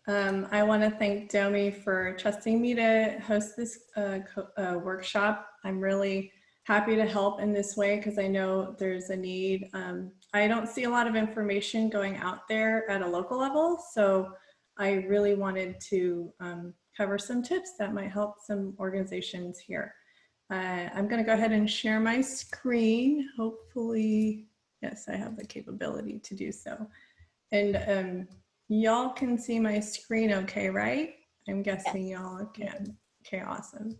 I want to thank Domi for trusting me to host this workshop. I'm really happy to help in this way because I know there's a need. I don't see a lot of information going out there at a local level, so I really wanted to cover some tips that might help some organizations here. I'm going to go ahead and share my screen. Hopefully, yes, I have the capability to do so. And y'all can see my screen okay, right? I'm guessing y'all can. Okay, awesome.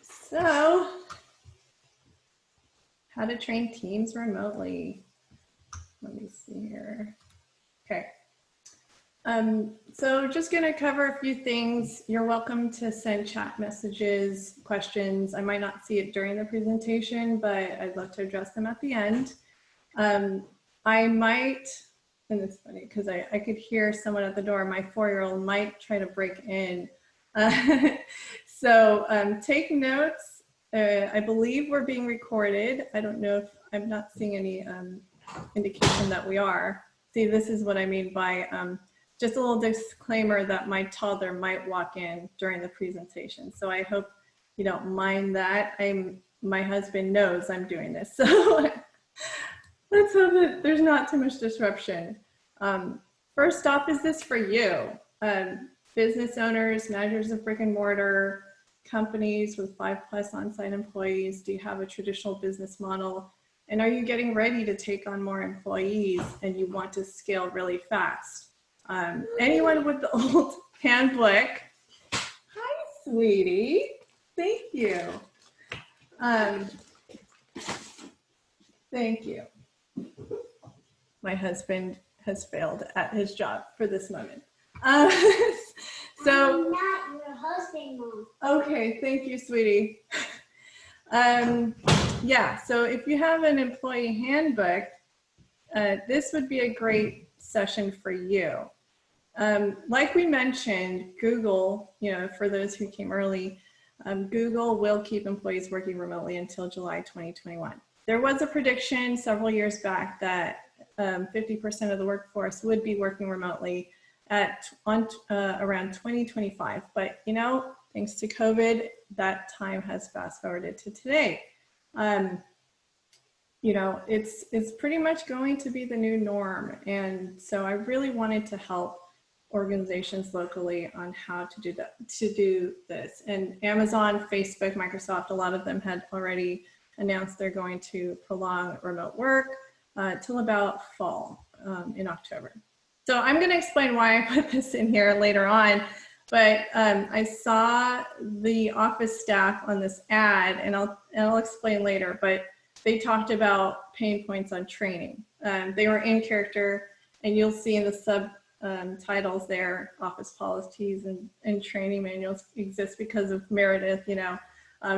So, how to train teams remotely. Let me see here. Okay. So just going to cover a few things. You're welcome to send chat messages, questions. I might not see it during the presentation, but I'd love to address them at the end. I might, and it's funny because I could hear someone at the door. My 4-year-old might try to break in. So take notes. I believe we're being recorded. I don't know if I'm not seeing any indication that we are. See, this is what I mean by just a little disclaimer that my toddler might walk in during the presentation. So I hope you don't mind that. My husband knows I'm doing this. So let's hope that there's not too much disruption. First off, is this for you? Business owners, managers of brick and mortar, companies with 5+ on-site employees. Do you have a traditional business model? And are you getting ready to take on more employees and you want to scale really fast? Anyone with the old handbook? Hi, sweetie. Thank you. Thank you. My husband has failed at his job for this moment. So I'm not your husband, Mom. Okay, thank you, sweetie. Yeah, so if you have an employee handbook, this would be a great session for you. Like we mentioned, Google, for those who came early, Google will keep employees working remotely until July 2021. There was a prediction several years back that 50% of the workforce would be working remotely around 2025. But, thanks to COVID, that time has fast forwarded to today. It's pretty much going to be the new norm. And so I really wanted to help organizations locally on how to do this. And Amazon, Facebook, Microsoft, a lot of them had already announced they're going to prolong remote work till about fall in October. So I'm going to explain why I put this in here later on, but I saw the office staff on this ad, and I'll explain later, but they talked about pain points on training. They were in character, and you'll see in the subtitles there, office policies and training manuals exist because of Meredith.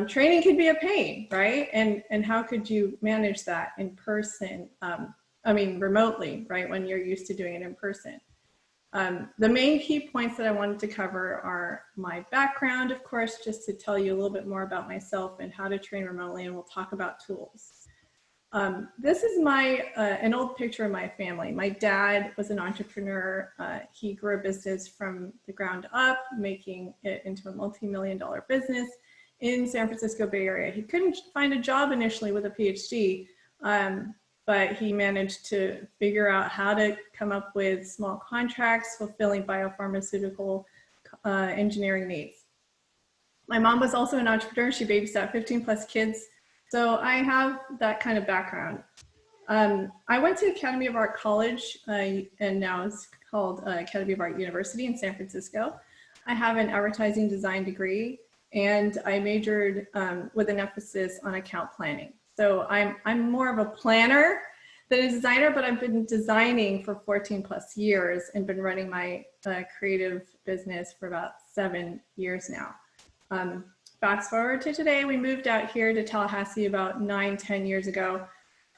Training can be a pain, right? And how could you manage that in person? Remotely, right? When you're used to doing it in person. The main key points that I wanted to cover are my background, of course, just to tell you a little bit more about myself and how to train remotely, and we'll talk about tools. This is an old picture of my family. My dad was an entrepreneur. He grew a business from the ground up, making it into a multi-million-dollar business in San Francisco Bay Area. He couldn't find a job initially with a PhD, but he managed to figure out how to come up with small contracts fulfilling biopharmaceutical engineering needs. My mom was also an entrepreneur. She babysat 15+ kids. So I have that kind of background. I went to Academy of Art College, and now it's called Academy of Art University in San Francisco. I have an advertising design degree, and I majored with an emphasis on account planning. So I'm more of a planner than a designer, but I've been designing for 14+ years and been running my creative business for about 7 years now. Fast forward to today, we moved out here to Tallahassee about 9-10 years ago.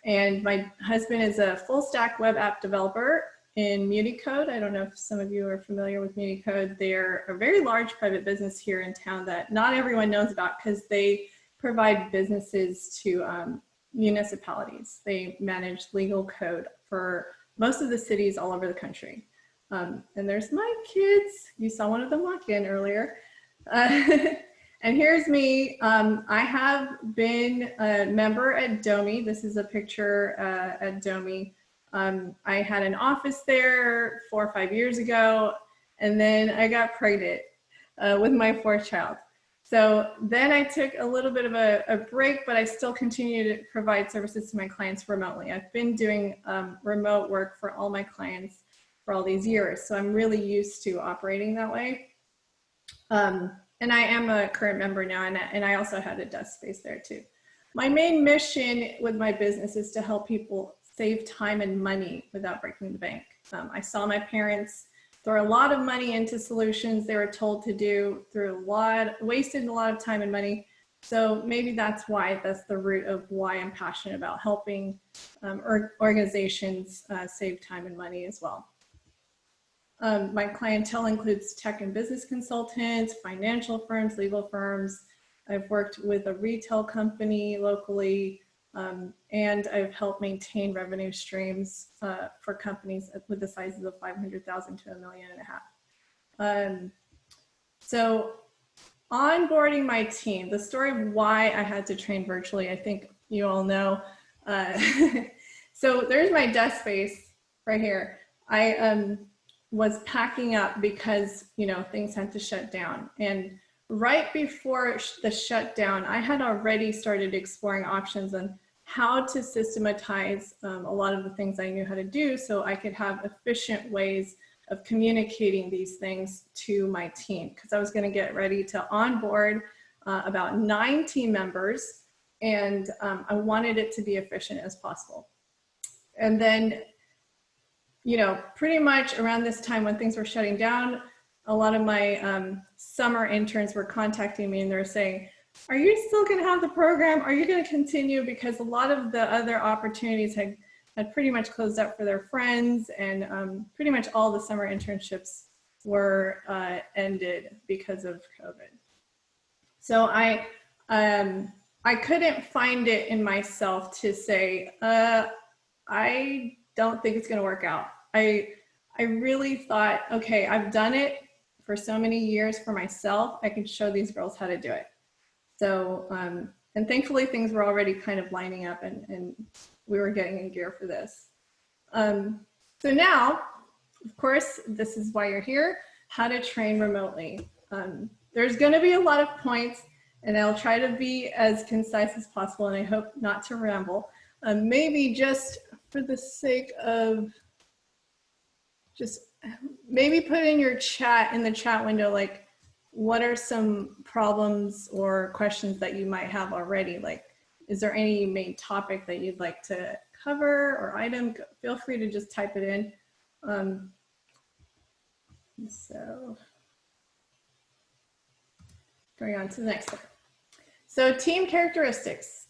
And my husband is a full stack web app developer in Municode. I don't know if some of you are familiar with Municode. They're a very large private business here in town that not everyone knows about because they provide businesses to municipalities. They manage legal code for most of the cities all over the country. And there's my kids. You saw one of them walk in earlier. And here's me. I have been a member at DOMI. This is a picture at DOMI. I had an office there 4 or 5 years ago, and then I got pregnant with my 4th child. So then I took a little bit of a break, but I still continue to provide services to my clients remotely. I've been doing remote work for all my clients for all these years, so I'm really used to operating that way. And I am a current member now, and I also had a desk space there too. My main mission with my business is to help people save time and money without breaking the bank. I saw my parents throw a lot of money into solutions they were told to do, wasted a lot of time and money. So maybe that's the root of why I'm passionate about helping organizations save time and money as well. My clientele includes tech and business consultants, financial firms, legal firms. I've worked with a retail company locally, and I've helped maintain revenue streams for companies with the sizes of 500,000 to 1.5 million. So onboarding my team, the story of why I had to train virtually, I think you all know. So there's my desk space right here. I was packing up because, you know, things had to shut down. And right before the shutdown, I had already started exploring options on how to systematize a lot of the things I knew how to do so I could have efficient ways of communicating these things to my team, because I was going to get ready to onboard about 9 team members, and I wanted it to be efficient as possible. And then, you know, pretty much around this time when things were shutting down, a lot of my summer interns were contacting me, and they were saying, are you still going to have the program? Are you going to continue? Because a lot of the other opportunities had pretty much closed up for their friends, and pretty much all the summer internships were ended because of COVID. So I couldn't find it in myself to say, I don't think it's going to work out. I really thought, okay, I've done it for so many years for myself. I can show these girls how to do it. So, and thankfully things were already kind of lining up, and we were getting in gear for this. So now, of course, this is why you're here, how to train remotely. There's going to be a lot of points, and I'll try to be as concise as possible, and I hope not to ramble. Maybe just for the sake of just maybe put in your chat, in the chat window, like, what are some problems or questions that you might have already? Like, is there any main topic that you'd like to cover or item? Feel free to just type it in. So going on to the next one. So team characteristics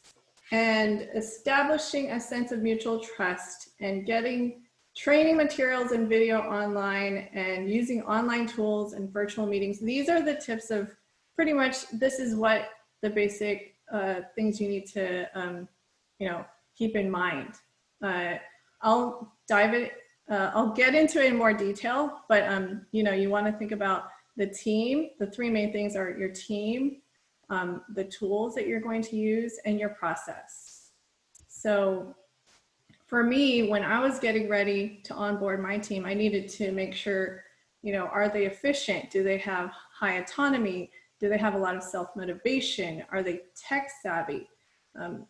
and establishing a sense of mutual trust and getting training materials and video online and using online tools and virtual meetings. These are the tips of pretty much, this is what the basic things you need to, you know, keep in mind. I'll get into it in more detail, but you know, you want to think about the team. The 3 main things are your team, the tools that you're going to use, and your process. So for me, when I was getting ready to onboard my team, I needed to make sure, you know, are they efficient? Do they have high autonomy? Do they have a lot of self-motivation? Are they tech savvy?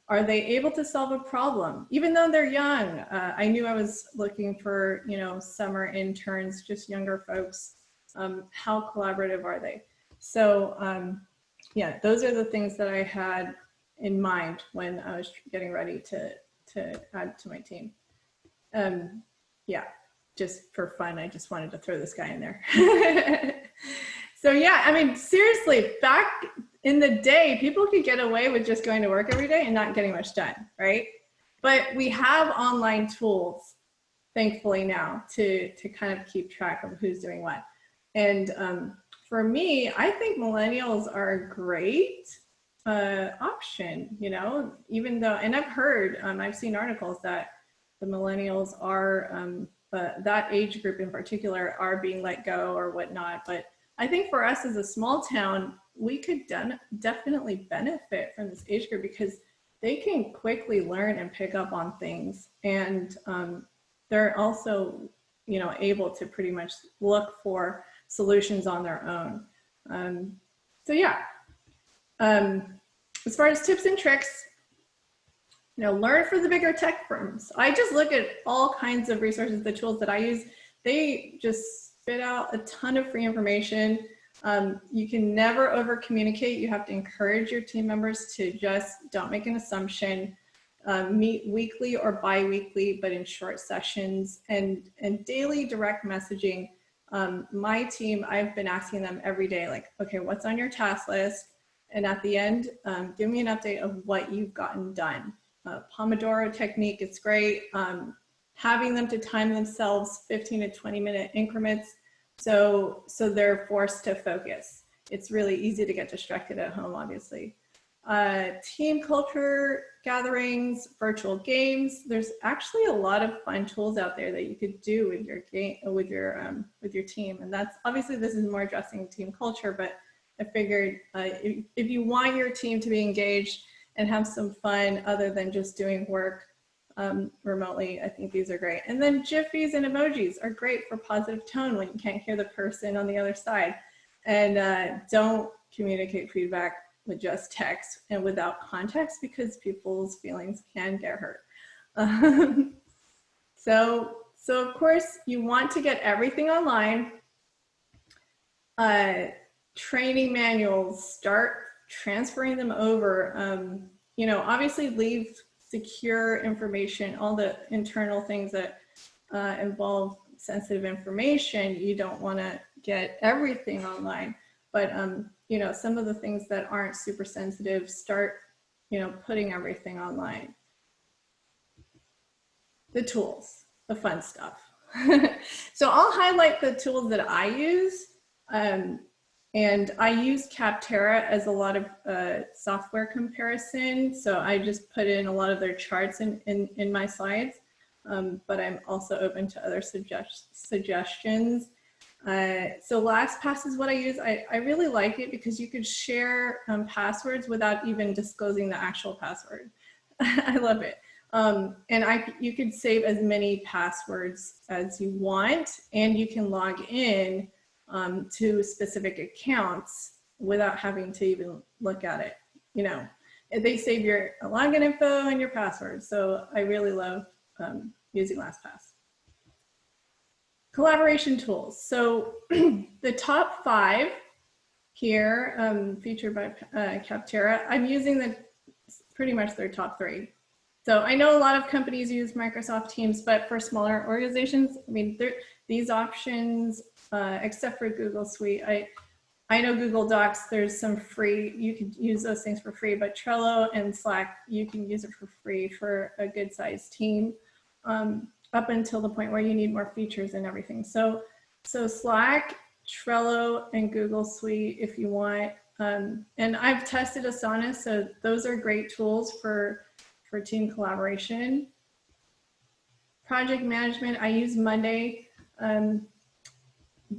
Are they able to solve a problem? Even though they're young, I knew I was looking for, you know, summer interns, just younger folks. How collaborative are they? So yeah, those are the things that I had in mind when I was getting ready to add to my team. Yeah, just for fun, I just wanted to throw this guy in there. So yeah, I mean, seriously, back in the day, people could get away with just going to work every day and not getting much done, right? But we have online tools, thankfully now, to kind of keep track of who's doing what. And for me, I think millennials are a great option, you know, even though, and I've heard, I've seen articles that the millennials are, that age group in particular are being let go or whatnot. But I think for us as a small town, we could definitely benefit from this age group because they can quickly learn and pick up on things. And they're also, you know, able to pretty much look for solutions on their own. So yeah, as far as tips and tricks, you know, learn from the bigger tech firms. I just look at all kinds of resources, the tools that I use, they just spit out a ton of free information. You can never over communicate. You have to encourage your team members to just don't make an assumption. Meet weekly or bi-weekly, but in short sessions, and daily direct messaging. My team, I've been asking them every day, like, okay, what's on your task list? And at the end, give me an update of what you've gotten done. Pomodoro technique, it's great. Having them to time themselves 15 to 20 minute increments. So they're forced to focus. It's really easy to get distracted at home, obviously. Team culture gatherings, virtual games. There's actually a lot of fun tools out there that you could do with your game, with your team. And that's obviously, this is more addressing team culture, but I figured if you want your team to be engaged and have some fun other than just doing work remotely, I think these are great. And then GIFs and emojis are great for positive tone when you can't hear the person on the other side. And don't communicate feedback with just text and without context because people's feelings can get hurt. So of course you want to get everything online. Training manuals, start transferring them over. You know, obviously leave secure information, all the internal things that involve sensitive information. You don't want to get everything online, but you know, some of the things that aren't super sensitive, start, you know, putting everything online. The tools, the fun stuff. So I'll highlight the tools that I use. And I use Capterra as a lot of software comparison. So I just put in a lot of their charts in my slides, but I'm also open to other suggestions. So LastPass is what I use. I really like it because you could share passwords without even disclosing the actual password. I love it. And you could save as many passwords as you want, and you can log in to specific accounts without having to even look at it. You know, they save your login info and your password. So I really love using LastPass. Collaboration tools. So the top 5 here, featured by Capterra, I'm using pretty much their top 3. So I know a lot of companies use Microsoft Teams, but for smaller organizations, I mean, these options, except for Google Suite, I know Google Docs, there's some free, you could use those things for free, but Trello and Slack, you can use it for free for a good sized team, up until the point where you need more features and everything. So Slack, Trello, and Google Suite if you want. And I've tested Asana, so those are great tools for team collaboration. Project management, I use Monday.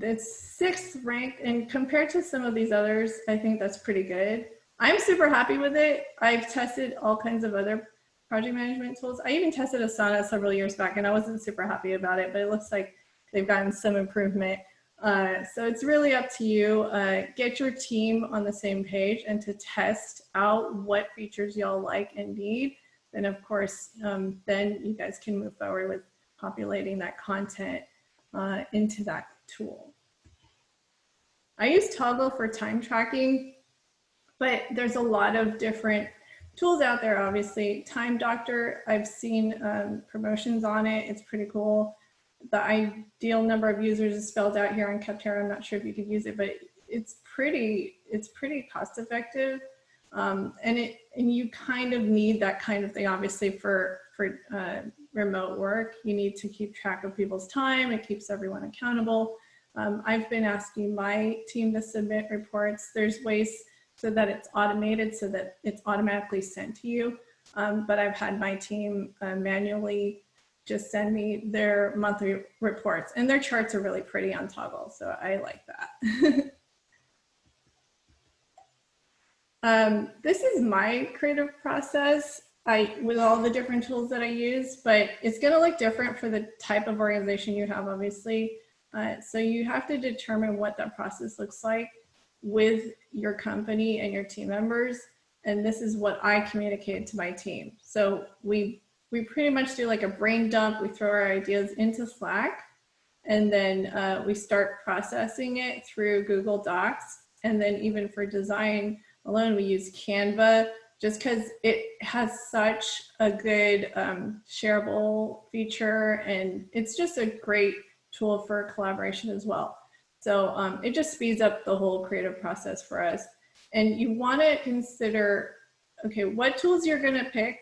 It's 6th ranked, and compared to some of these others, I think that's pretty good. I'm super happy with it. I've tested all kinds of other project management tools. I even tested Asana several years back, and I wasn't super happy about it, but it looks like they've gotten some improvement. So it's really up to you. Get your team on the same page and to test out what features y'all like and need. And of course, then you guys can move forward with populating that content into that tool. I use Toggle for time tracking, but there's a lot of different tools out there, obviously. Time Doctor, I've seen promotions on it. It's pretty cool. The ideal number of users is spelled out here on Capterra. I'm not sure if you could use it, but it's pretty cost effective. And you kind of need that kind of thing, obviously, for remote work. You need to keep track of people's time. It keeps everyone accountable. I've been asking my team to submit reports. There's ways so that it's automated, so that it's automatically sent to you. But I've had my team manually just send me their monthly reports, and their charts are really pretty on Toggle, so I like that. This is my creative process with all the different tools that I use, but it's going to look different for the type of organization you have, obviously. So you have to determine what that process looks like with your company and your team members. And this is what I communicate to my team. So we pretty much do like a brain dump. We throw our ideas into Slack, and then we start processing it through Google Docs. And then even for design alone, we use Canva, just because it has such a good shareable feature, and it's just a great tool for collaboration as well. So it just speeds up the whole creative process for us. And you want to consider, okay, what tools you're going to pick.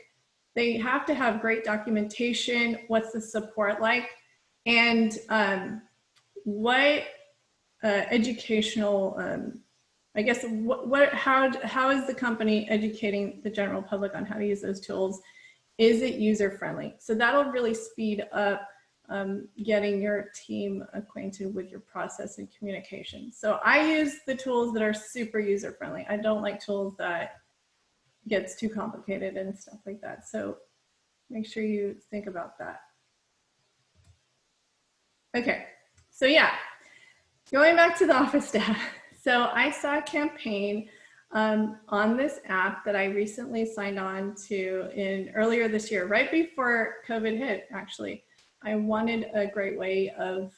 They have to have great documentation. What's the support like? And what educational, I guess, how is the company educating the general public on how to use those tools? Is it user friendly? So that'll really speed up getting your team acquainted with your process and communication. So I use the tools that are super user friendly. I don't like tools that gets too complicated and stuff like that. So make sure you think about that. Okay, so yeah, going back to the office staff. So I saw a campaign on this app that I recently signed on to earlier this year, right before COVID hit, actually. I wanted a great way of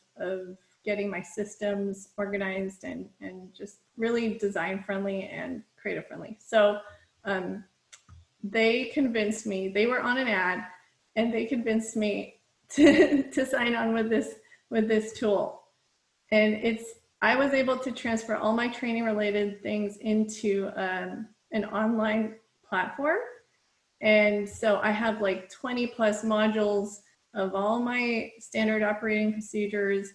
getting my systems organized and just really design friendly and creative friendly. So they convinced me, they were on an ad, and they convinced me to sign on with this tool. And I was able to transfer all my training related things into an online platform. And so I have like 20 plus modules of all my standard operating procedures,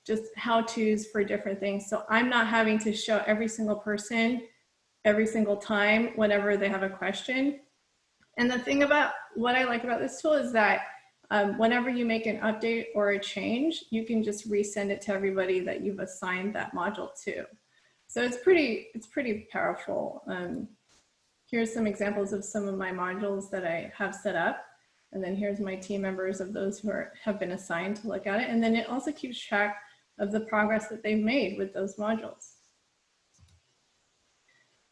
just how-tos for different things. So I'm not having to show every single person every single time whenever they have a question. And the thing about what I like about this tool is that whenever you make an update or a change, you can just resend it to everybody that you've assigned that module to. So it's pretty powerful. Here's some examples of some of my modules that I have set up. And then here's my team members of those who have been assigned to look at it. And then it also keeps track of the progress that they've made with those modules.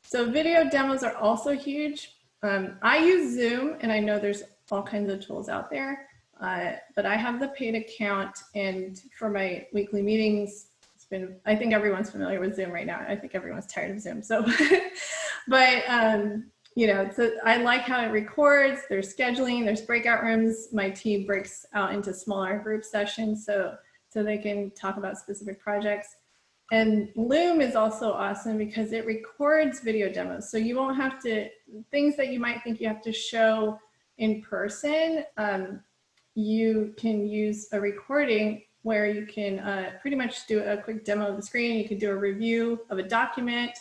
So video demos are also huge. I use Zoom, and I know there's all kinds of tools out there, but I have the paid account, and for my weekly meetings, I think everyone's familiar with Zoom right now. I think everyone's tired of Zoom. So, but you know, so I like how it records. There's scheduling, there's breakout rooms. My team breaks out into smaller group sessions so they can talk about specific projects. And Loom is also awesome because it records video demos. So you won't have to, things that you might think you have to show in person, you can use a recording where you can pretty much do a quick demo of the screen. You could do a review of a document,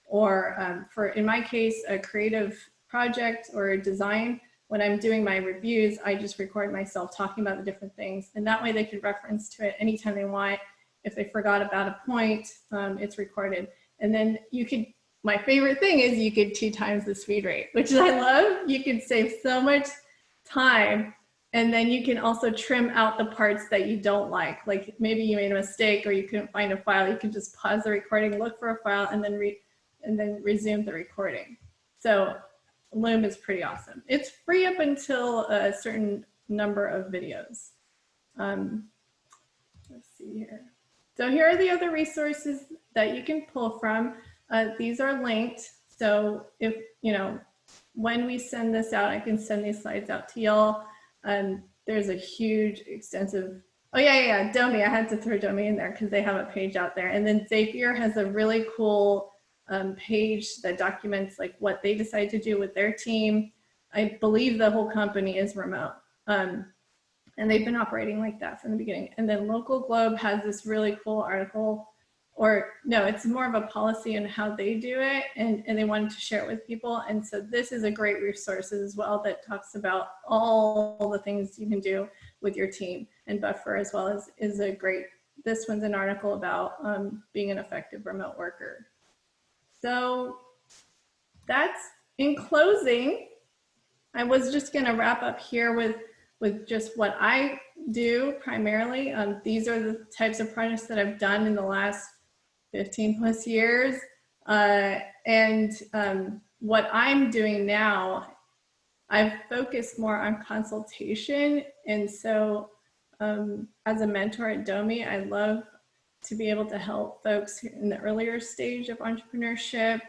or in my case, a creative project or a design. When I'm doing my reviews, I just record myself talking about the different things, and that way they can reference to it anytime they want. If they forgot about a point, it's recorded. And then you could, my favorite thing is you could 2 times the speed rate, which I love. You can save so much time. And then you can also trim out the parts that you don't like. Like maybe you made a mistake or you couldn't find a file. You can just pause the recording, look for a file, and then resume the recording. So Loom is pretty awesome. It's free up until a certain number of videos. Let's see here. So here are the other resources that you can pull from. These are linked. So if, you know, when we send this out, I can send these slides out to y'all. There's a huge, extensive, oh yeah, Domi, I had to throw Domi in there because they have a page out there. And then Zapier has a really cool page that documents like what they decide to do with their team. I believe the whole company is remote. And they've been operating like that from the beginning. And then Local Globe has this really cool article or no, it's more of a policy on how they do it, and they wanted to share it with people. And so this is a great resource as well that talks about all the things you can do with your team. And Buffer as well is a great, this one's an article about being an effective remote worker. So that's, in closing, I was just going to wrap up here with just what I do primarily. These are the types of projects that I've done in the last 15 plus years. What I'm doing now, I've focused more on consultation. And so as a mentor at Domi, I love to be able to help folks in the earlier stage of entrepreneurship.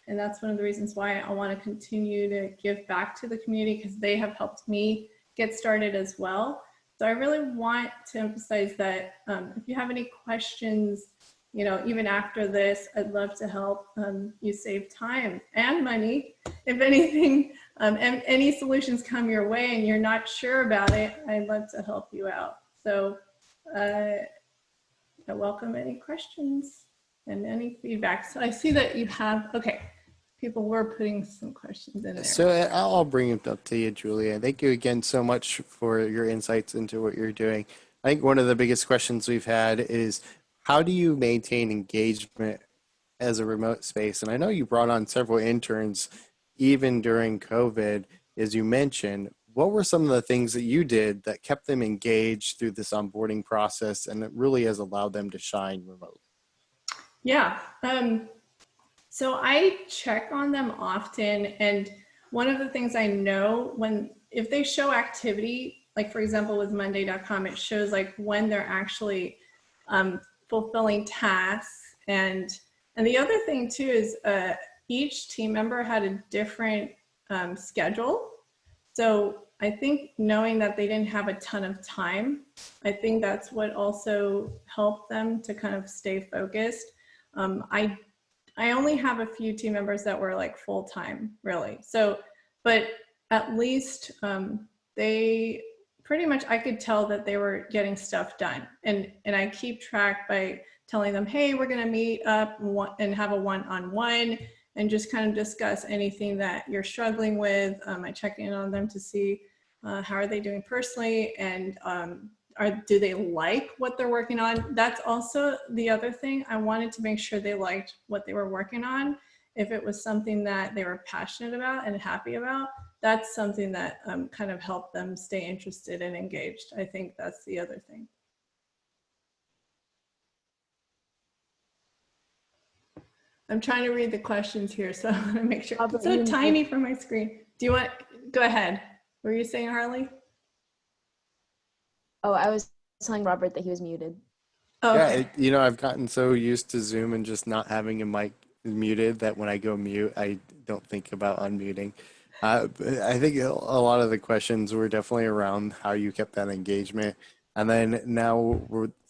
And that's one of the reasons why I want to continue to give back to the community, because they have helped me get started as well. So I really want to emphasize that if you have any questions, you know, even after this, I'd love to help you save time and money. If anything, and any solutions come your way and you're not sure about it, I'd love to help you out. So I welcome any questions and any feedback. So I see that you have, okay, people were putting some questions in there. So I'll bring it up to you, Julia. Thank you again so much for your insights into what you're doing. I think one of the biggest questions we've had is, how do you maintain engagement as a remote space? And I know you brought on several interns even during COVID, as you mentioned. What were some of the things that you did that kept them engaged through this onboarding process, and it really has allowed them to shine remotely? Yeah. So I check on them often. And one of the things I know, if they show activity, like for example, with Monday.com, it shows like when they're actually fulfilling tasks. And the other thing too is each team member had a different schedule. So I think knowing that they didn't have a ton of time, I think that's what also helped them to kind of stay focused. I only have a few team members that were like full-time, really. So, but at least they pretty much, I could tell that they were getting stuff done. And I keep track by telling them, hey, we're gonna meet up and have a one-on-one and just kind of discuss anything that you're struggling with. I check in on them to see how are they doing personally, and do they like what they're working on? That's also the other thing. I wanted to make sure they liked what they were working on. If it was something that they were passionate about and happy about, that's something that kind of helped them stay interested and engaged. I think that's the other thing. I'm trying to read the questions here, so I want to make sure. It's so tiny for my screen. Do you want, go ahead. What were you saying, Harley? Oh, I was telling Robert that he was muted. Oh, okay. Yeah, I've gotten so used to Zoom and just not having a mic muted that when I go mute, I don't think about unmuting. I think a lot of the questions were definitely around how you kept that engagement. And then now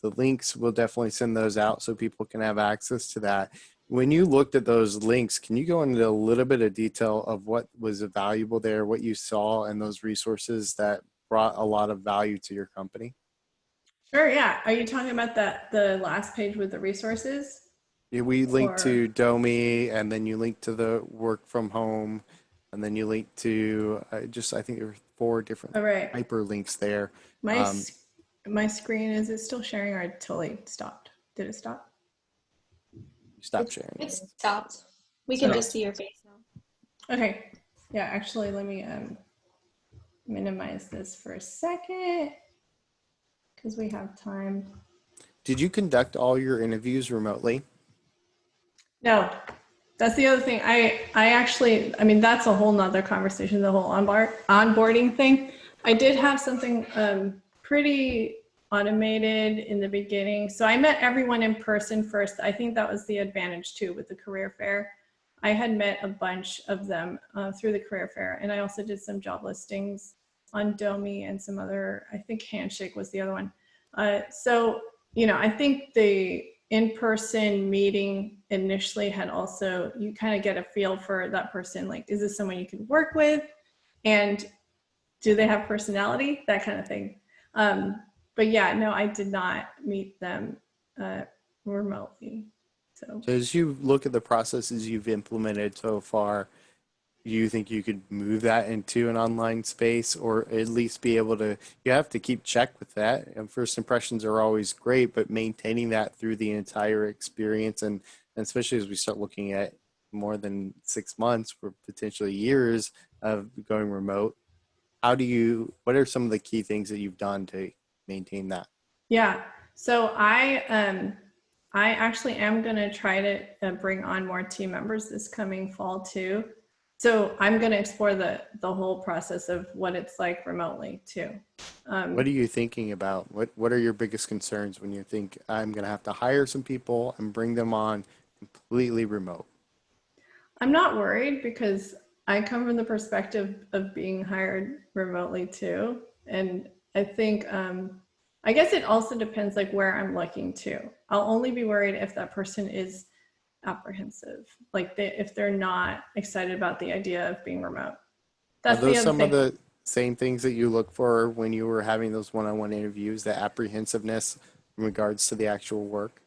the links, we'll definitely send those out so people can have access to that. When you looked at those links, can you go into a little bit of detail of what was valuable there, what you saw, and those resources that brought a lot of value to your company? Sure, yeah. Are you talking about the last page with the resources? Yeah, we linked to Domi, and then you linked to the work from home, and then you linked to I think there were 4 different hyperlinks there. My screen, is it still sharing, or it totally stopped? Did it stop? Stop sharing. It stopped. We can just see your face now. Okay. Yeah, actually, let me minimize this for a second because we have time. Did you conduct all your interviews remotely? No, that's the other thing. I actually, I mean, that's a whole nother conversation, the whole onboarding thing. I did have something pretty automated in the beginning. So I met everyone in person first. I think that was the advantage too with the career fair. I had met a bunch of them through the career fair, and I also did some job listings on Domi and some other, I think Handshake was the other one. So, I think the in-person meeting initially had also, you kind of get a feel for that person. Like, is this someone you can work with? And do they have personality? That kind of thing. But yeah, no, I did not meet them remotely. So So as you look at the processes you've implemented so far, do you think you could move that into an online space or at least be able to, you have to keep check with that. And first impressions are always great, but maintaining that through the entire experience and especially as we start looking at more than 6 months or potentially years of going remote, what are some of the key things that you've done to maintain that? yeah, so I actually am going to try to bring on more team members this coming fall too. So I'm going to explore the whole process of what it's like remotely too. What are you thinking about? What are your biggest concerns when you think I'm going to have to hire some people and bring them on completely remote? I'm not worried because I come from the perspective of being hired remotely too. And I think, I guess it also depends like where I'm looking to. I'll only be worried if that person is apprehensive, like if they're not excited about the idea of being remote. Are That's the those other some of thing. the same things that you look for when you were having those one-on-one interviews, the apprehensiveness in regards to the actual work?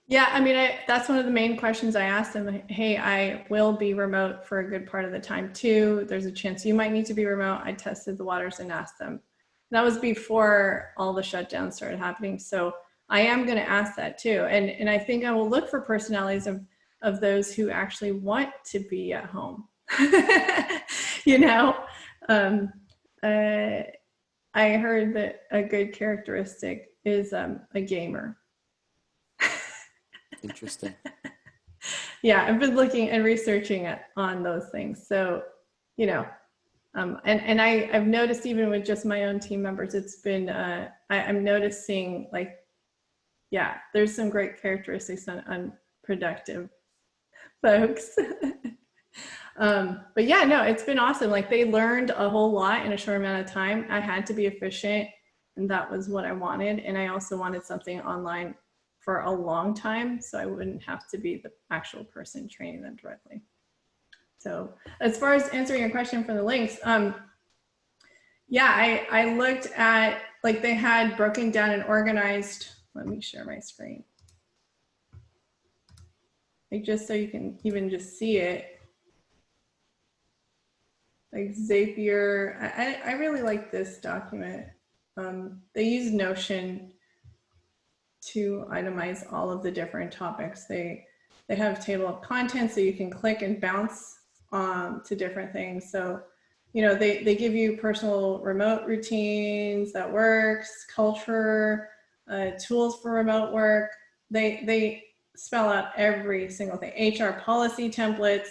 Yeah, I mean, that's one of the main questions I asked them. Hey, I will be remote for a good part of the time too. There's a chance you might need to be remote. I tested the waters and asked them. That was before all the shutdowns started happening. So I am going to ask that too. And I think I will look for personalities of those who actually want to be at home. You know, um, I heard that a good characteristic is a gamer. Interesting. Yeah, I've been looking and researching on those things. So, you know, and I've noticed even with just my own team members, it's been, I'm noticing like, yeah, there's some great characteristics on productive folks. But yeah, no, it's been awesome. Like they learned a whole lot in a short amount of time. I had to be efficient and that was what I wanted. And I also wanted something online for a long time so I wouldn't have to be the actual person training them directly. So as far as answering your question for the links, yeah, I looked at, like they had broken down and organized, let me share my screen. Like just so you can even just see it. Like Zapier, I really like this document. They use Notion to itemize all of the different topics. They have a table of contents so you can click and bounce to different things. So, you know, they give you personal remote routines that works, culture, tools for remote work. They spell out every single thing. HR policy templates,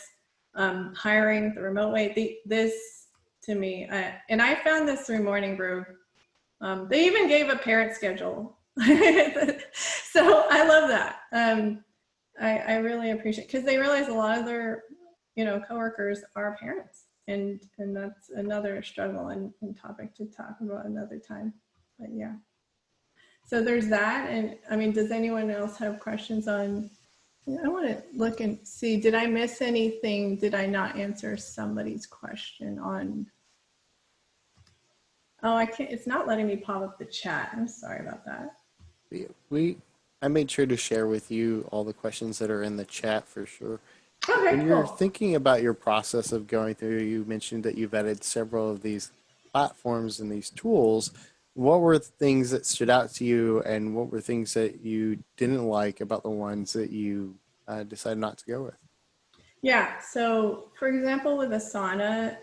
hiring the remote way. This to me, and I found this through Morning Brew. They even gave a parent schedule. So I love that. I really appreciate, because they realize a lot of their, you know, coworkers are parents, and that's another struggle and topic to talk about another time. But yeah, so there's that. And I mean, does anyone else have questions on? I want to look and see, did I miss anything? Did I not answer somebody's question on? Oh, I can't, it's not letting me pop up the chat. I'm sorry about that. I made sure to share with you all the questions that are in the chat for sure. Okay, When you're cool. thinking about your process of going through, you mentioned that you've added several of these platforms and these tools. What were things that stood out to you, and what were things that you didn't like about the ones that you decided not to go with? Yeah, so for example, with Asana,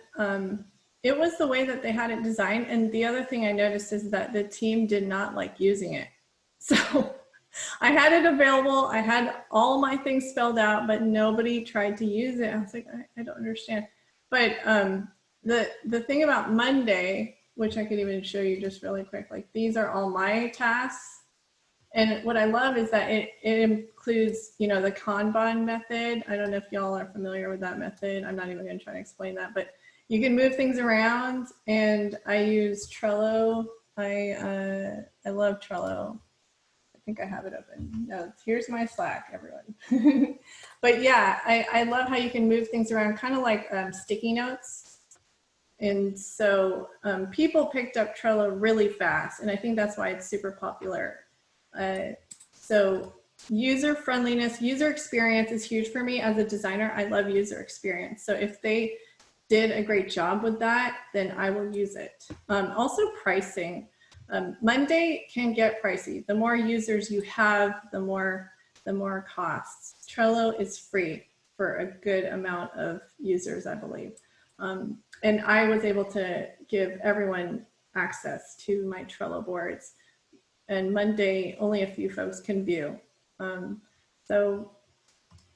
it was the way that they had it designed. And the other thing I noticed is that the team did not like using it. So I had it available. I had all my things spelled out, but nobody tried to use it. I was like, I don't understand. But the thing about Monday, which I could even show you just really quick, like these are all my tasks. And what I love is that it includes, you know, the Kanban method. I don't know if y'all are familiar with that method. I'm not even going to try to explain that, but you can move things around. And I use Trello. I love Trello. I think I have it open. No, here's my Slack, everyone. But yeah, I love how you can move things around, kind of like sticky notes. And so people picked up Trello really fast. And I think that's why it's super popular. So user friendliness, user experience is huge for me as a designer. I love user experience. So if they did a great job with that, then I will use it. Also pricing. Monday can get pricey. The more users you have, the more costs. Trello is free for a good amount of users, I believe. And I was able to give everyone access to my Trello boards. And Monday, only a few folks can view. So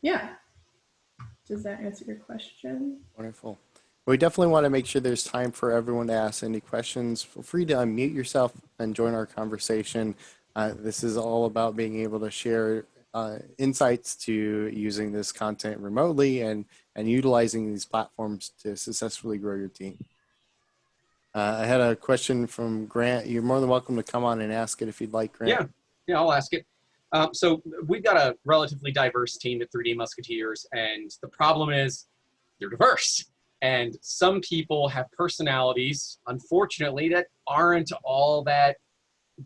yeah, does that answer your question? Wonderful. We definitely want to make sure there's time for everyone to ask any questions. Feel free to unmute yourself and join our conversation. This is all about being able to share insights to using this content remotely and utilizing these platforms to successfully grow your team. I had a question from Grant. You're more than welcome to come on and ask it if you'd like, Grant. Yeah, I'll ask it. So we've got a relatively diverse team at 3D Musketeers, and the problem is they're diverse. And some people have personalities, unfortunately, that aren't all that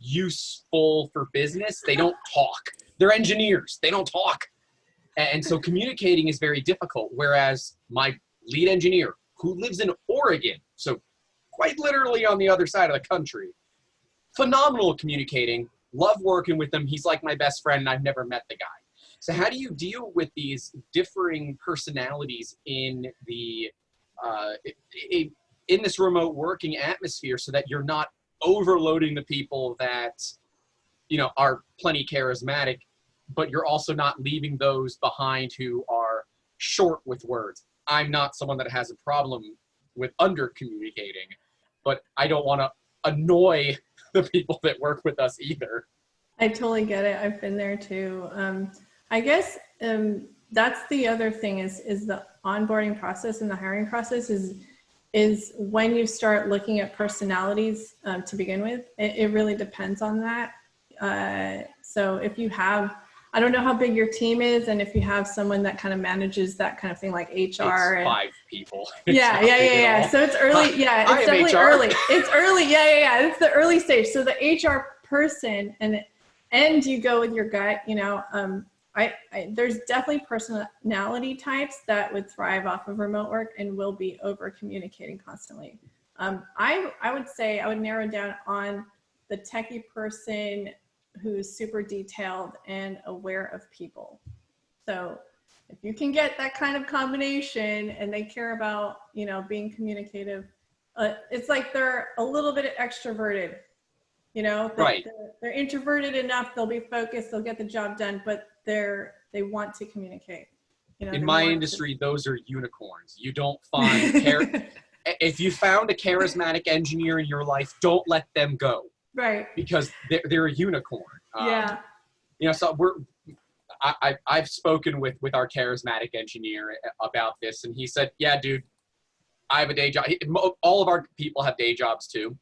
useful for business. They don't talk. They're engineers. They don't talk. And so communicating is very difficult, whereas my lead engineer, who lives in Oregon, so quite literally on the other side of the country, phenomenal at communicating, love working with him. He's like my best friend, and I've never met the guy. So how do you deal with these differing personalities in the in this remote working atmosphere so that you're not overloading the people that, you know, are plenty charismatic, but you're also not leaving those behind who are short with words? I'm not someone that has a problem with under communicating, but I don't want to annoy the people that work with us either. I totally get it. I've been there too. I guess that's the other thing is the onboarding process and the hiring process is when you start looking at personalities to begin with. It really depends on that. So if you have, I don't know how big your team is, and if you have someone that kind of manages that kind of thing like HR. It's 5 people. Yeah. So it's early. Yeah, it's definitely early. It's early. Yeah. It's the early stage. So the HR person and you go with your gut, you know, there's definitely personality types that would thrive off of remote work and will be over communicating constantly. I would say I would narrow down on the techie person who's super detailed and aware of people. So if you can get that kind of combination and they care about, you know, being communicative, it's like they're a little bit extroverted, you know, Right. They're introverted enough, they'll be focused, they'll get the job done, but they want to communicate. You know, in my industry, those are unicorns. You don't find if you found a charismatic engineer in your life, don't let them go. Right. Because they're a unicorn. Yeah. You know, so I've spoken with our charismatic engineer about this, and he said, "Yeah, dude, I have a day job." All of our people have day jobs too,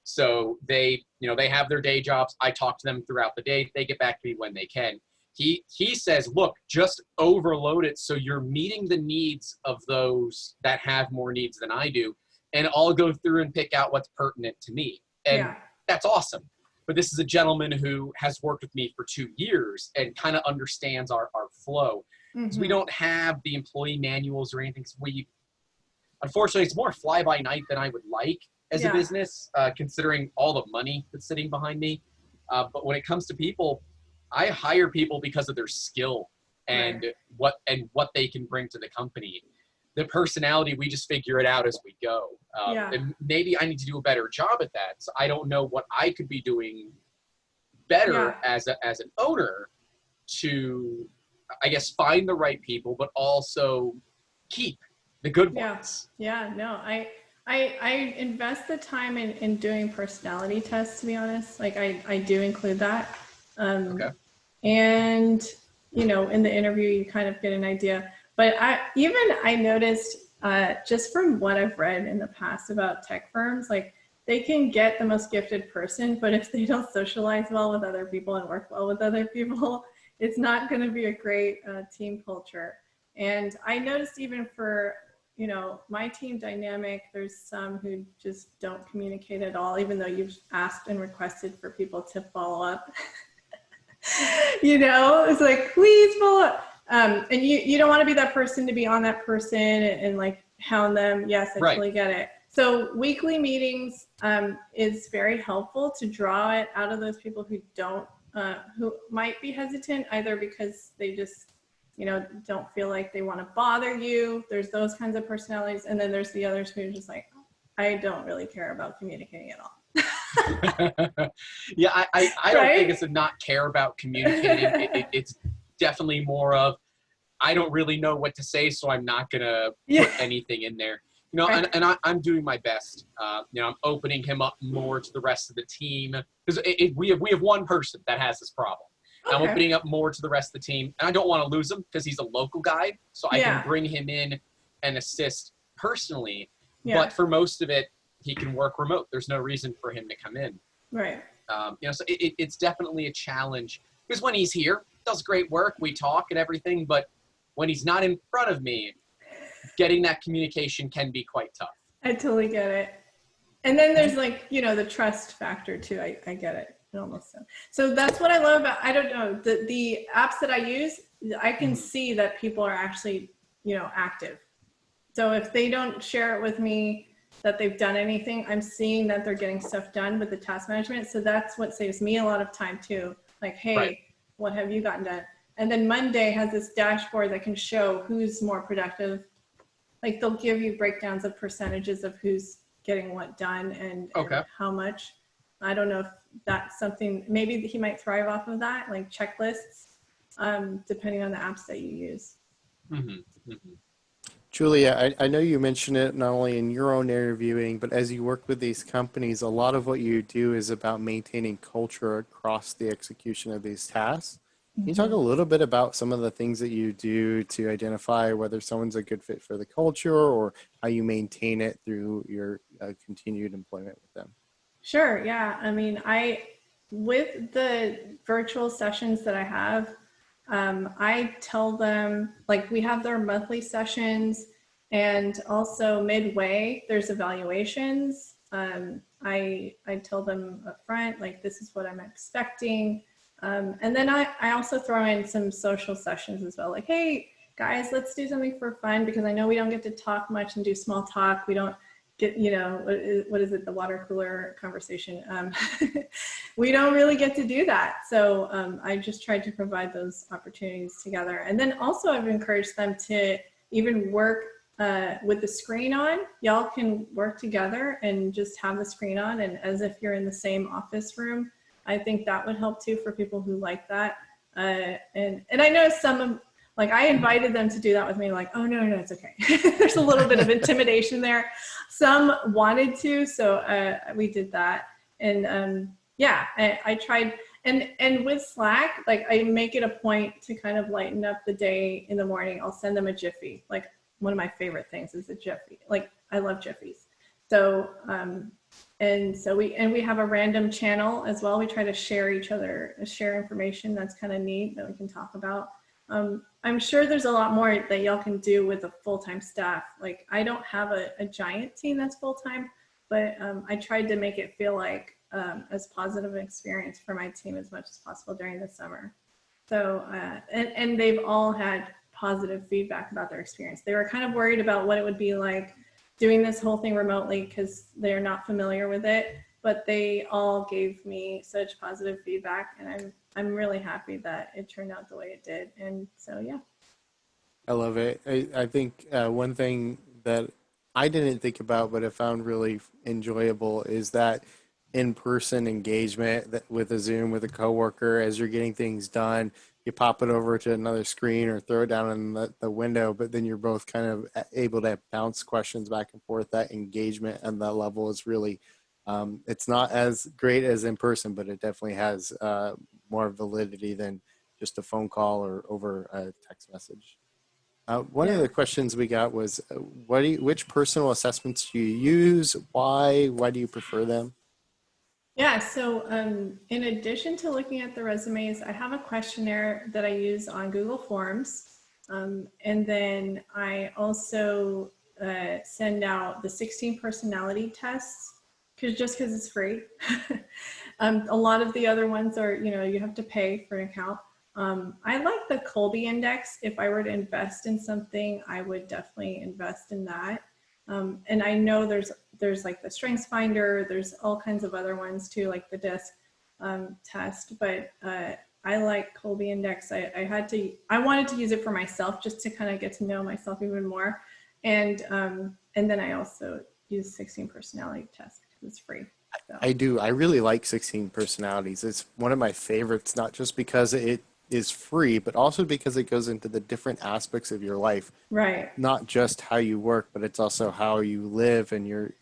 so they have their day jobs. I talk to them throughout the day. They get back to me when they can. He says, "Look, just overload it so you're meeting the needs of those that have more needs than I do, and I'll go through and pick out what's pertinent to me." And that's awesome. But this is a gentleman who has worked with me for 2 years and kind of understands our flow. Because we don't have the employee manuals or anything. So unfortunately, it's more fly by night than I would like as a business, considering all the money that's sitting behind me. But when it comes to people, I hire people because of their skill and what they can bring to the company. The personality, we just figure it out as we go. And maybe I need to do a better job at that. So I don't know what I could be doing better as an owner to, I guess, find the right people, but also keep the good ones. Yeah, no, I invest the time in doing personality tests, to be honest. Like I do include that. Okay. And, you know, in the interview, you kind of get an idea. But I noticed just from what I've read in the past about tech firms, like they can get the most gifted person, but if they don't socialize well with other people and work well with other people, it's not going to be a great team culture. And I noticed even for, you know, my team dynamic, there's some who just don't communicate at all, even though you've asked and requested for people to follow up. You know, it's like, please follow up. And you don't want to be that person to be on that person and like hound them. Yes, I Right. totally get it. So weekly meetings is very helpful to draw it out of those people who don't, who might be hesitant either because they just, you know, don't feel like they want to bother you. There's those kinds of personalities. And then there's the others who are just like, I don't really care about communicating at all. Yeah, I don't Right? think it's a not care about communicating. It's definitely more of, I don't really know what to say, so I'm not gonna Yeah. put anything in there. You know, Right. and I'm doing my best. You know, I'm opening him up more to the rest of the team because we have one person that has this problem. I'm Okay. opening up more to the rest of the team, and I don't want to lose him because he's a local guy, so I Yeah. can bring him in and assist personally. Yeah. But for most of it, he can work remote. There's no reason for him to come in. Right. You know, so it's definitely a challenge because when he's here, does great work. We talk and everything, but when he's not in front of me, getting that communication can be quite tough. I totally get it. And then there's like, you know, the trust factor too. I get it. It almost so that's what I love about, I don't know, the apps that I use, I can see that people are actually, you know, active. So if they don't share it with me that they've done anything, I'm seeing that they're getting stuff done with the task management. So that's what saves me a lot of time too. Like, hey, Right. what have you gotten done? And then Monday has this dashboard that can show who's more productive. Like they'll give you breakdowns of percentages of who's getting what done and how much. I don't know if that's something, maybe he might thrive off of that, like checklists, depending on the apps that you use. Julia, I know you mentioned it not only in your own interviewing, but as you work with these companies, a lot of what you do is about maintaining culture across the execution of these tasks. Can you talk a little bit about some of the things that you do to identify whether someone's a good fit for the culture or how you maintain it through your continued employment with them? Sure. Yeah. I mean, with the virtual sessions that I have, I tell them, like, we have their monthly sessions and also midway there's evaluations. I tell them up front, like, this is what I'm expecting. And then I also throw in some social sessions as well. Like, hey guys, let's do something for fun because I know we don't get to talk much and do small talk. We don't get, you know, what is it? The water cooler conversation. We don't really get to do that. So I just tried to provide those opportunities together. And then also I've encouraged them to even work with the screen on. Y'all can work together and just have the screen on and as if you're in the same office room. I think that would help too for people who like that. And I know some of, like, I invited them to do that with me, like, oh, no, it's okay. There's a little bit of intimidation there. Some wanted to, so we did that. And yeah, I tried. And with Slack, like, I make it a point to kind of lighten up the day in the morning. I'll send them a Jiffy. Like, one of my favorite things is a Jiffy. Like, I love Jiffies. So, and so we have a random channel as well. We try to share information that's kind of neat that we can talk about. I'm sure there's a lot more that y'all can do with a full-time staff. Like, I don't have a giant team that's full-time, but I tried to make it feel like as positive an experience for my team as much as possible during the summer. So, and they've all had positive feedback about their experience. They were kind of worried about what it would be like doing this whole thing remotely because they're not familiar with it, but they all gave me such positive feedback, and I'm really happy that it turned out the way it did. And so, yeah. I love it. I think one thing that I didn't think about but I found really enjoyable is that in-person engagement with a Zoom with a coworker as you're getting things done. You pop it over to another screen or throw it down in the window, but then you're both kind of able to bounce questions back and forth. That engagement and that level is really, it's not as great as in person, but it definitely has more validity than just a phone call or over a text message. One of the questions we got was, which personal assessments do you use? Why do you prefer them? Yeah, so in addition to looking at the resumes, I have a questionnaire that I use on Google Forms. And then I also send out the 16 personality tests, just because it's free. A lot of the other ones are, you know, you have to pay for an account. I like the Colby Index. If I were to invest in something, I would definitely invest in that. And I know there's like the Strengths Finder, there's all kinds of other ones too, like the DISC test, but I like Colby Index. I wanted to use it for myself just to kind of get to know myself even more. And then I also use 16 personality test because it's free. So. I do. I really like 16 personalities. It's one of my favorites, not just because it is free, but also because it goes into the different aspects of your life. Right. Not just how you work, but it's also how you live and your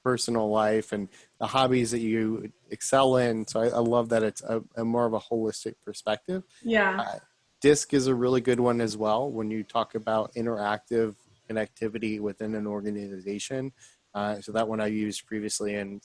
personal life and the hobbies that you excel in. So I love that it's a more of a holistic perspective. Yeah. DISC is a really good one as well when you talk about interactive connectivity within an organization. So that one I used previously in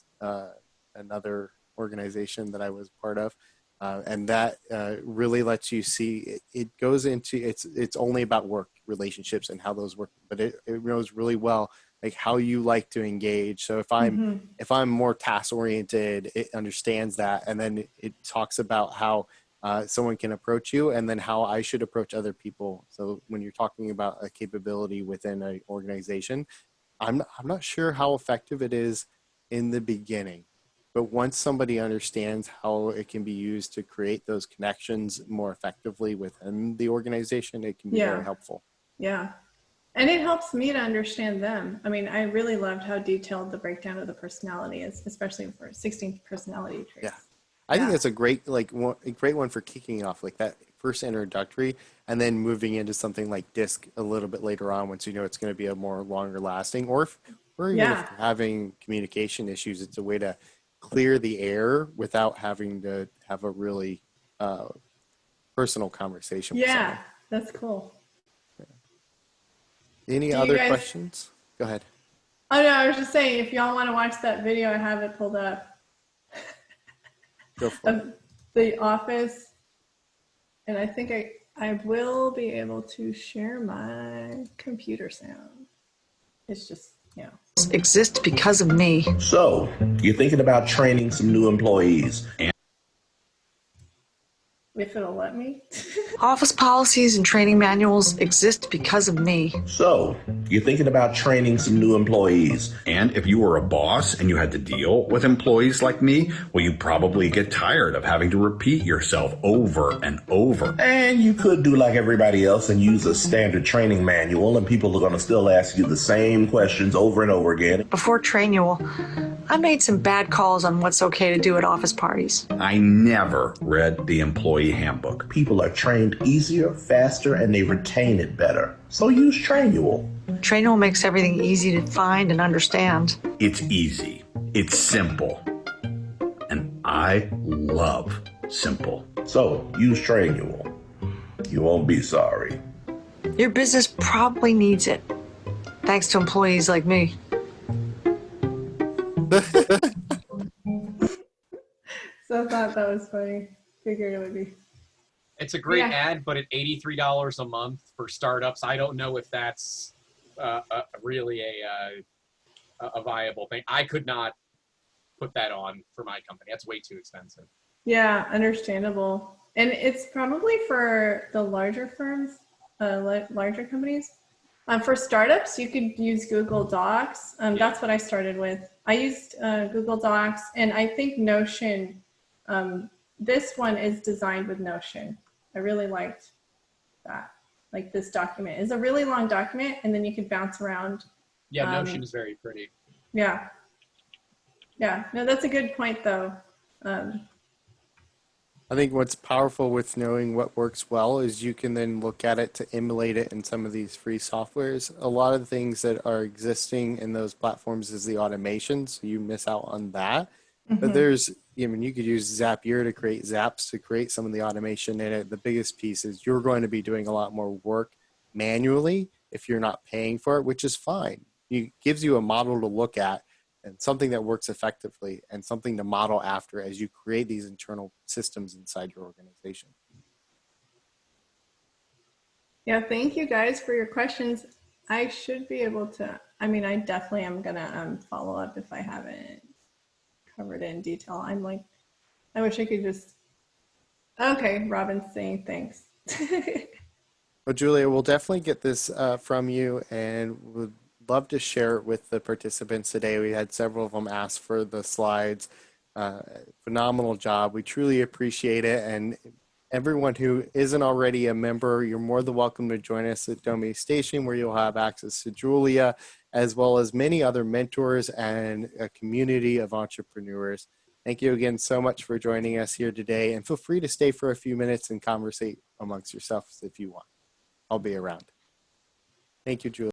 another organization that I was part of. And that really lets you see it goes into it's only about work relationships and how those work, but it knows really well like how you like to engage. So if I'm more task oriented, it understands that, and then it talks about how someone can approach you, and then how I should approach other people. So when you're talking about a capability within an organization, I'm not sure how effective it is in the beginning. But once somebody understands how it can be used to create those connections more effectively within the organization, it can be very helpful. Yeah. And it helps me to understand them. I mean, I really loved how detailed the breakdown of the personality is, especially for 16 personality traits. Yeah. I think that's a great one for kicking off, like that first introductory, and then moving into something like DISC a little bit later on once you know it's going to be a more longer lasting, or even if you're having communication issues, it's a way to clear the air without having to have a really personal conversation with someone. That's cool. Any other questions? Go ahead. Oh no, I was just saying, if y'all want to watch that video, I have it pulled up. Go for it. The Office, and I think I will be able to share my computer sound. It's just, exist because of me. So, you're thinking about training some new employees. if it'll let me. Office policies and training manuals exist because of me. So, you're thinking about training some new employees. And if you were a boss and you had to deal with employees like me, well, you probably get tired of having to repeat yourself over and over. And you could do like everybody else and use a standard training manual, and people are going to still ask you the same questions over and over again. Before Trainual, I made some bad calls on what's okay to do at office parties. I never read the employee handbook. People are trained easier, faster, and they retain it better. So use Trainual. Trainual makes everything easy to find and understand. It's easy. It's simple. And I love simple. So use Trainual. You won't be sorry. Your business probably needs it, thanks to employees like me. So I thought that was funny. Figured it would be. It's a great ad, but at $83 a month for startups, I don't know if that's really a viable thing. I could not put that on for my company. That's way too expensive. Yeah, understandable. And it's probably for the larger firms, larger companies. For startups, you could use Google Docs. That's what I started with. I used Google Docs, and I think Notion, this one is designed with Notion. I really liked that. Like this document is a really long document, and then you can bounce around. Yeah, Notion is very pretty. Yeah. Yeah, no, that's a good point though. I think what's powerful with knowing what works well is you can then look at it to emulate it in some of these free softwares. A lot of the things that are existing in those platforms is the automation, so you miss out on that. Mm-hmm. But there's, I mean, you could use Zapier to create Zaps to create some of the automation in it. The biggest piece is you're going to be doing a lot more work manually if you're not paying for it, which is fine. It gives you a model to look at and something that works effectively and something to model after as you create these internal systems inside your organization. Yeah, thank you guys for your questions. I should be able to, I mean, I definitely am gonna follow up if I haven't covered it in detail. I'm like, I wish I could just Okay, Robin's saying thanks. Well, Julia, we'll definitely get this from you and would love to share it with the participants today. We had several of them ask for the slides. Phenomenal job. We truly appreciate it. And everyone who isn't already a member, you're more than welcome to join us at Domi Station, where you'll have access to Julia, as well as many other mentors and a community of entrepreneurs. Thank you again so much for joining us here today. And feel free to stay for a few minutes and conversate amongst yourselves if you want. I'll be around. Thank you, Julie.